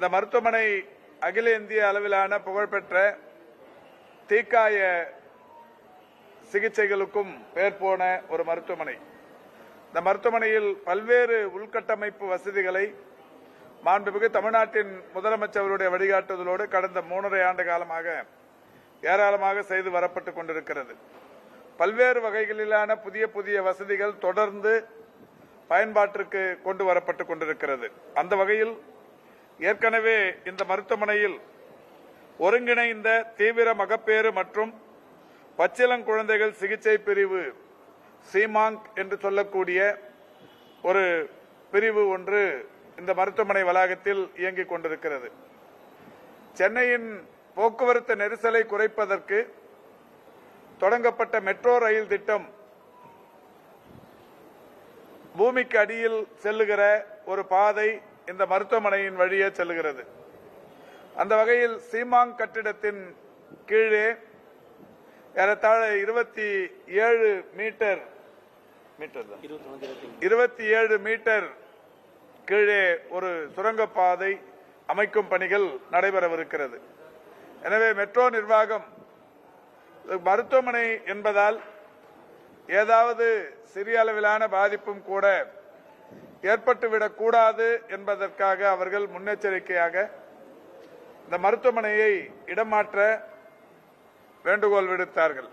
இந்த மருத்துவமனை அகில இந்திய அளவிலான புகழ்பெற்ற தீக்காய சிகிச்சைகளுக்கும் பெயர் போன ஒரு மருத்துவமனை. இந்த மருத்துவமனையில் பல்வேறு உள்கட்டமைப்பு வசதிகளை மாண்புமிகு தமிழ்நாட்டின் முதலமைச்சருடைய வழிகாட்டுதலோடு கடந்த 3.5 ஆண்டு காலமாக ஏராளமாக செய்து வரப்பட்டுக் கொண்டிருக்கிறது. பல்வேறு வகைகளிலான புதிய வசதிகள் தொடர்ந்து பயன்பாட்டிற்கு கொண்டு வரப்பட்டுக் கொண்டிருக்கிறது. அந்த வகையில் ஏற்கனவே இந்த மருத்துவமனையில் ஒருங்கிணைந்த தீவிர மகப்பேறு மற்றும் பச்சிளங்குழந்தைகள் சிகிச்சை பிரிவு சீமாங்க் என்று சொல்லக்கூடிய ஒரு பிரிவு ஒன்று இந்த மருத்துவமனை வளாகத்தில் இயங்கிக் கொண்டிருக்கிறது. சென்னையின் போக்குவரத்து நெரிசலை குறைப்பதற்கு தொடங்கப்பட்ட மெட்ரோ ரயில் திட்டம் பூமிக்கு அடியில் செல்லுகிற ஒரு பாதை இந்த மருத்துவமனையின் வழியே செல்லுகிறது. அந்த வகையில் சீமாங் கட்டிடத்தின் கீழே ஏறத்தாழ 27 மீட்டர் கீழே ஒரு சுரங்கப்பாதை அமைக்கும் பணிகள் நடைபெறவிருக்கிறது. எனவே மெட்ரோ நிர்வாகம் மருத்துவமனை என்பதால் ஏதாவது சிறிய அளவிலான பாதிப்பும் கூட ஏற்பட்டுவிடக் கூடாது என்பதற்காக அவர்கள் முன்னெச்சரிக்கையாக இந்த மருத்துவமனையை இடமாற்ற வேண்டுகோள் விடுத்தார்கள்.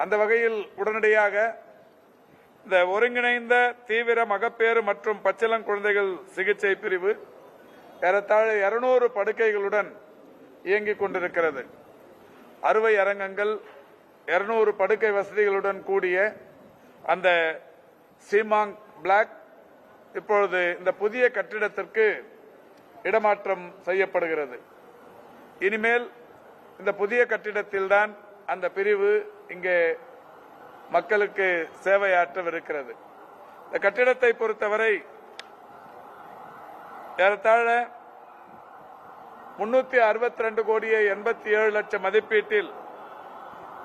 அந்த வகையில் உடனடியாக இந்த ஒருங்கிணைந்த தீவிர மகப்பேறு மற்றும் பச்சிளங்குழந்தைகள் சிகிச்சை பிரிவு ஏறத்தாழ 200 படுக்கைகளுடன் இயங்கிக் கொண்டிருக்கிறது. அறுவை அரங்கங்கள் 200 படுக்கை வசதிகளுடன் கூடிய அந்த சீமாங் பிளாக் இப்பொழுது இந்த புதிய கட்டிடத்திற்கு இடமாற்றம் செய்யப்படுகிறது. இனிமேல் இந்த புதிய கட்டிடத்தில்தான் அந்த பிரிவு இங்கே மக்களுக்கு சேவையாற்றவிருக்கிறது. இந்த கட்டிடத்தை பொறுத்தவரை ஏறத்தாழ 362 கோடியே 87 லட்சம் மதிப்பீட்டில்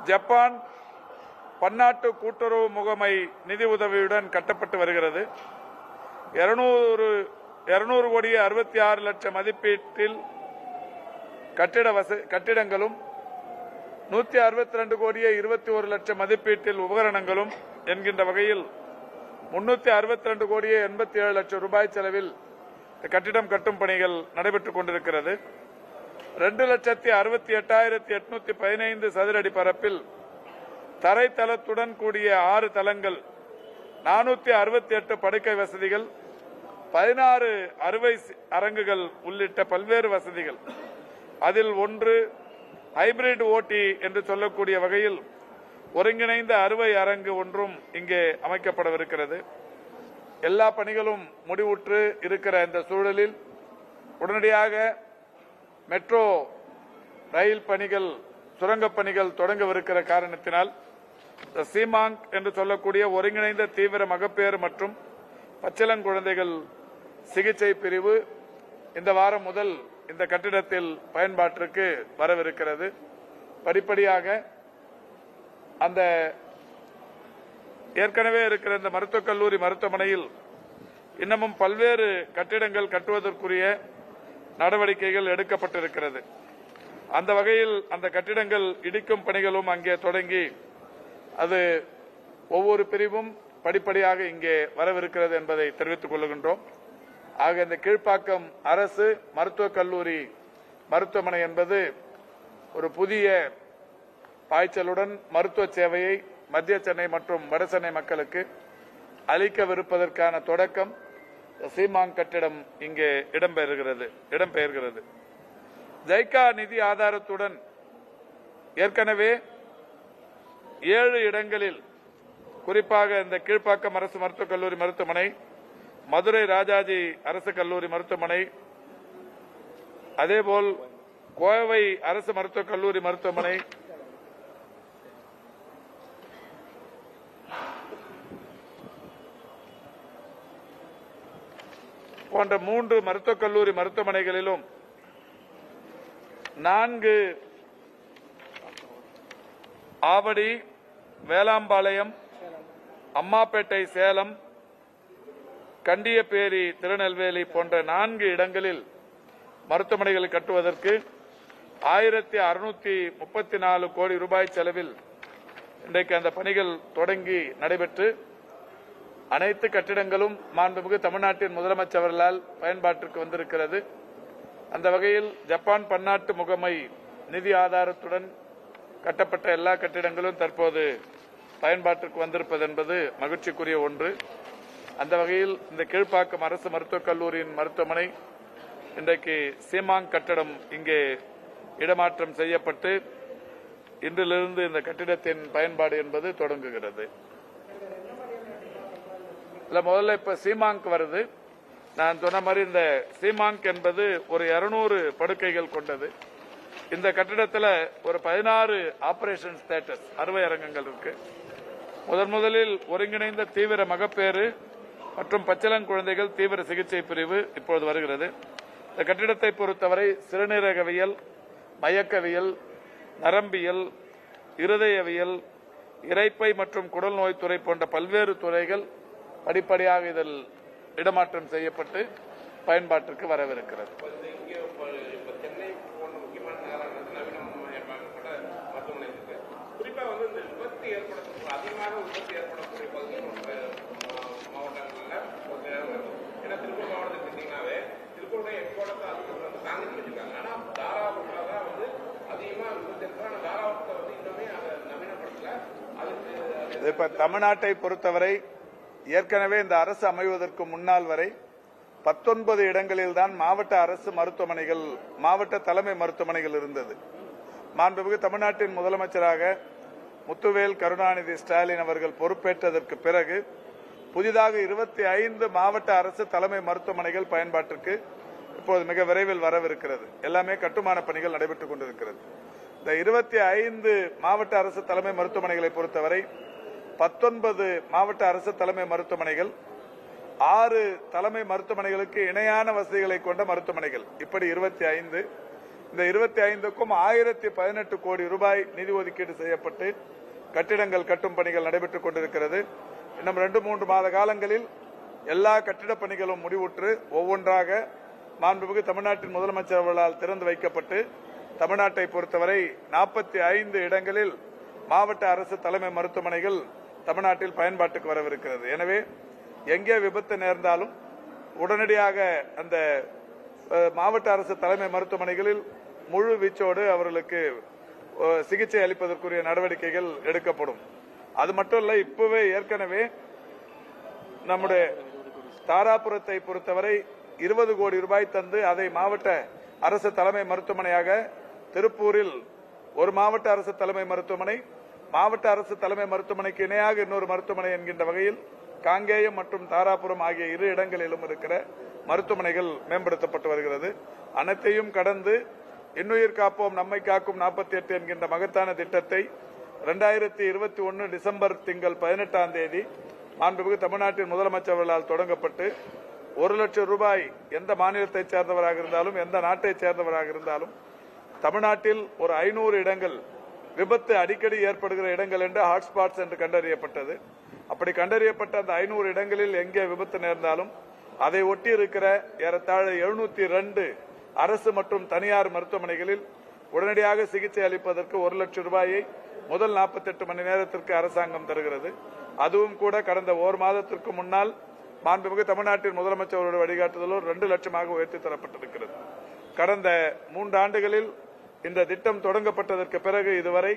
ஜப்பான் பன்னாட்டு கூட்டுறவு முகமை நிதி உதவியுடன் கட்டப்பட்டு வருகிறது. 200 கோடியே 66 லட்சம் மதிப்பீட்டில் கட்டிடங்களும் 162 கோடியே 21 லட்சம் மதிப்பீட்டில் உபகரணங்களும் என்கின்ற வகையில் 362 கோடியே 87 லட்சம் ரூபாய் செலவில் கட்டிடம் கட்டும் பணிகள் நடைபெற்றுக் கொண்டிருக்கிறது. 2,68,815 சதுர அடி பரப்பில் தரைத்தளத்துடன் கூடிய 6 தளங்கள், 468 படுக்கை வசதிகள், 16 அறுவை அரங்குகள் உள்ளிட்ட பல்வேறு வசதிகள். அதில் ஒன்று ஹைபிரிட் ஓடி என்று சொல்லக்கூடிய வகையில் ஒருங்கிணைந்த அறுவை அரங்கு ஒன்றும் இங்கே அமைக்கப்படவிருக்கிறது. எல்லா பணிகளும் முடிவுற்று இருக்கிற இந்த சூழலில் உடனடியாக மெட்ரோ ரயில் பணிகள், சுரங்கப் பணிகள் தொடங்கவிருக்கிற காரணத்தினால் சீமாங் என்று சொல்லக்கூடிய ஒருங்கிணைந்த தீவிர மகப்பேறு மற்றும் பச்சிளங்குழந்தைகள் சிகிச்சை பிரிவு இந்த வாரம் முதல் இந்த கட்டிடத்தில் பயன்பாட்டிற்கு வரவிருக்கிறது. படிப்படியாக அந்த ஏற்கனவே இருக்கிற இந்த மருத்துவக் கல்லூரி மருத்துவமனையில் இன்னமும் பல்வேறு கட்டிடங்கள் கட்டுவதற்குரிய நடவடிக்கைகள் எடுக்கப்பட்டிருக்கிறது. அந்த வகையில் அந்த கட்டிடங்கள் இடிக்கும் பணிகளும் அங்கே தொடங்கி அது ஒவ்வொரு பிரிவும் படிப்படியாக இங்கே வரவிருக்கிறது என்பதை தெரிவித்துக் கொள்கின்றோம். ஆக இந்த கீழ்ப்பாக்கம் அரசு மருத்துவக் கல்லூரி மருத்துவமனை என்பது ஒரு புதிய பாய்ச்சலுடன் மருத்துவ சேவையை மத்திய சென்னை மற்றும் வட சென்னை மக்களுக்கு அளிக்கவிருப்பதற்கான தொடக்கம் சீமாங் கட்டிடம் இங்கே இடம்பெயர்கிறது. ஜைகா நிதி ஆதாரத்துடன் ஏற்கனவே 7 இடங்களில், குறிப்பாக இந்த கீழ்ப்பாக்கம் அரசு மருத்துவக் கல்லூரி மருத்துவமனை, மதுரை ராஜாஜி அரசு கல்லூரி மருத்துவமனை, அதேபோல் கோவை அரசு மருத்துவக் கல்லூரி மருத்துவமனை, போன்ற 3 மருத்துவக் கல்லூரி மருத்துவமனைகளிலும் 4 ஆவடி, வேளாம்பாளையம், அம்மாப்பேட்டை சேலம், கண்டியப்பேரி திருநெல்வேலி போன்ற 4 இடங்களில் மருத்துவமனைகளை கட்டுவதற்கு 1634 கோடி ரூபாய் செலவில் இன்றைக்கு அந்த பணிகள் தொடங்கி நடைபெற்று அனைத்து கட்டிடங்களும் மாண்புமிகு தமிழ்நாட்டின் முதலமைச்சர் அவர்களால் பயன்பாட்டிற்கு வந்திருக்கிறது. அந்த வகையில் ஜப்பான் பன்னாட்டு முகமை நிதி ஆதாரத்துடன் கட்டப்பட்ட எல்லா கட்டிடங்களும் தற்போது பயன்பாட்டிற்கு வந்திருப்பது என்பது மகிழ்ச்சிக்குரிய ஒன்று. அந்த வகையில் இந்த கீழ்ப்பாக்கம் அரசு மருத்துவக் கல்லூரியின் மருத்துவமனை இன்றைக்கு சீமாங் கட்டடம் இங்கே இடமாற்றம் செய்யப்பட்டு இன்றிலிருந்து இந்த கட்டிடத்தின் பயன்பாடு என்பது தொடங்குகிறது. முதல்ல இப்ப சீமாங்க் வருது. நான் சொன்ன மாதிரி இந்த சீமாங்க் என்பது ஒரு 200 படுக்கைகள் கொண்டது. இந்த கட்டிடத்தில் ஒரு 16 ஆபரேஷன் தியேட்டர்ஸ் அறுவை அரங்கங்கள் இருக்கு. முதலில் ஒருங்கிணைந்த தீவிர மகப்பேறு மற்றும் பச்சிளங்குழந்தைகள் தீவிர சிகிச்சை பிரிவு இப்போது வருகிறது. இந்த கட்டிடத்தை பொறுத்தவரை சிறுநீரகவியல், மயக்கவியல், நரம்பியல், இருதயவியல், இரைப்பை மற்றும் குடல் நோய் துறை போன்ற பல்வேறு துறைகள் படிப்படியாக இதில் இடமாற்றம் செய்யப்பட்டு பயன்பாட்டிற்கு வரவிருக்கிறது. இப்ப தமிழ்நாட்டை பொறுத்தவரை ஏற்கனவே இந்த அரசு அமைவதற்கு முன்னால் வரை 19 இடங்களில் தான் மாவட்ட அரசு மருத்துவமனைகள், மாவட்ட தலைமை மருத்துவமனைகள் இருந்தது. மாண்புமிகு தமிழ்நாட்டின் முதலமைச்சராக முத்துவேல் கருணாநிதி ஸ்டாலின் அவர்கள் பொறுப்பேற்றதற்கு பிறகு புதிதாக 25 மாவட்ட அரசு தலைமை மருத்துவமனைகள் பயன்பாட்டிற்கு இப்போது மிக விரைவில் வரவிருக்கிறது. எல்லாமே கட்டுமான பணிகள் நடைபெற்றுக் கொண்டிருக்கிறது. இந்த 25 மாவட்ட அரசு தலைமை மருத்துவமனைகளை பொறுத்தவரை 19 மாவட்ட அரசு தலைமை மருத்துவமனைகள், 6 தலைமை மருத்துவமனைகளுக்கு இணையான வசதிகளை கொண்ட மருத்துவமனைகள், இப்படி 25. இந்த 25க்கும் 1018 கோடி ரூபாய் நிதி ஒதுக்கீடு செய்யப்பட்டு கட்டிடங்கள் கட்டும் பணிகள் நடைபெற்றுக் கொண்டிருக்கிறது. இன்னும் 2-3 மாத காலங்களில் எல்லா கட்டிடப் பணிகளும் முடிவுற்று ஒவ்வொன்றாக மாண்புமிகு தமிழ்நாட்டின் முதலமைச்சர் அவர்களால் திறந்து வைக்கப்பட்டு தமிழ்நாட்டை பொறுத்தவரை 45 இடங்களில் மாவட்ட அரசு தலைமை மருத்துவமனைகள் தமிழ்நாட்டில் பயன்பாட்டுக்கு வரவிருக்கிறது. எனவே எங்கே விபத்து நேர்ந்தாலும் உடனடியாக அந்த மாவட்ட அரசு தலைமை மருத்துவமனைகளில் முழு வீச்சோடு அவர்களுக்கு சிகிச்சை அளிப்பதற்குரிய நடவடிக்கைகள் எடுக்கப்படும். அது மட்டும் இல்ல, இப்பவே ஏற்கனவே நம்முடைய தாராபுரத்தை பொறுத்தவரை 20 கோடி ரூபாய் தந்து அதை மாவட்ட அரசு தலைமை மருத்துவமனையாக, திருப்பூரில் ஒரு மாவட்ட அரசு தலைமை மருத்துவமனை, மாவட்ட அரசு தலைமை மருத்துவமனைக்கு இணையாக இன்னொரு மருத்துவமனை என்கின்ற வகையில் காங்கேயம் மற்றும் தாராபுரம் ஆகிய 2 இடங்களிலும் இருக்கிற மருத்துவமனைகள் மேம்படுத்தப்பட்டு வருகிறது. அனைத்தையும் கடந்து இன்னுயிர் காப்போம் நம்மை காக்கும் 48 என்கின்ற மகத்தான திட்டத்தை 2021 டிசம்பர் திங்கள் 18ஆம் தேதி மாண்புமிகு தமிழ்நாட்டின் முதலமைச்சர் அவர்களால் தொடங்கப்பட்டு 1 லட்சம் ரூபாய் எந்த மாநிலத்தை சேர்ந்தவராக இருந்தாலும், எந்த நாட்டை சேர்ந்தவராக இருந்தாலும், தமிழ்நாட்டில் ஒரு 500 இடங்கள் விபத்து அடிக்கடி ஏற்படுகிற இடங்கள் என்று ஹாட்ஸ்பாட்ஸ் என்று கண்டறியப்பட்டது. அப்படி கண்டறியப்பட்ட அந்த 500 இடங்களில் எங்கே விபத்து நேர்ந்தாலும் அதை ஒட்டி இருக்கிற ஏறத்தாழ 702 அரசு மற்றும் தனியார் மருத்துவமனைகளில் உடனடியாக சிகிச்சை அளிப்பதற்கு 1 லட்சம் ரூபாயை முதல் 48 மணி நேரத்திற்கு அரசாங்கம் தருகிறது. அதுவும் கூட கடந்த 1 மாதத்திற்கு முன்னால் மாண்புமிகு தமிழ்நாட்டின் முதலமைச்சர் அவருடைய வழிகாட்டுதலோடு 2 லட்சமாக உயர்த்தி தரப்பட்டிருக்கிறது. கடந்த 3 ஆண்டுகளில் இந்த திட்டம் தொடங்கப்பட்டதற்கு பிறகு இதுவரை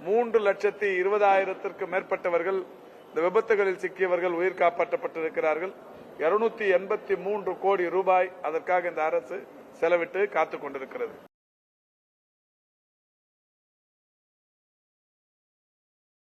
3,20,000 மேற்பட்டவர்கள் இந்த விபத்துகளில் சிக்கியவர்கள் உயிர் காப்பாற்றப்பட்டிருக்கிறார்கள். 283 கோடி ரூபாய் அதற்காக இந்த அரசு செலவிட்டு காத்துக் கொண்டிருக்கிறது.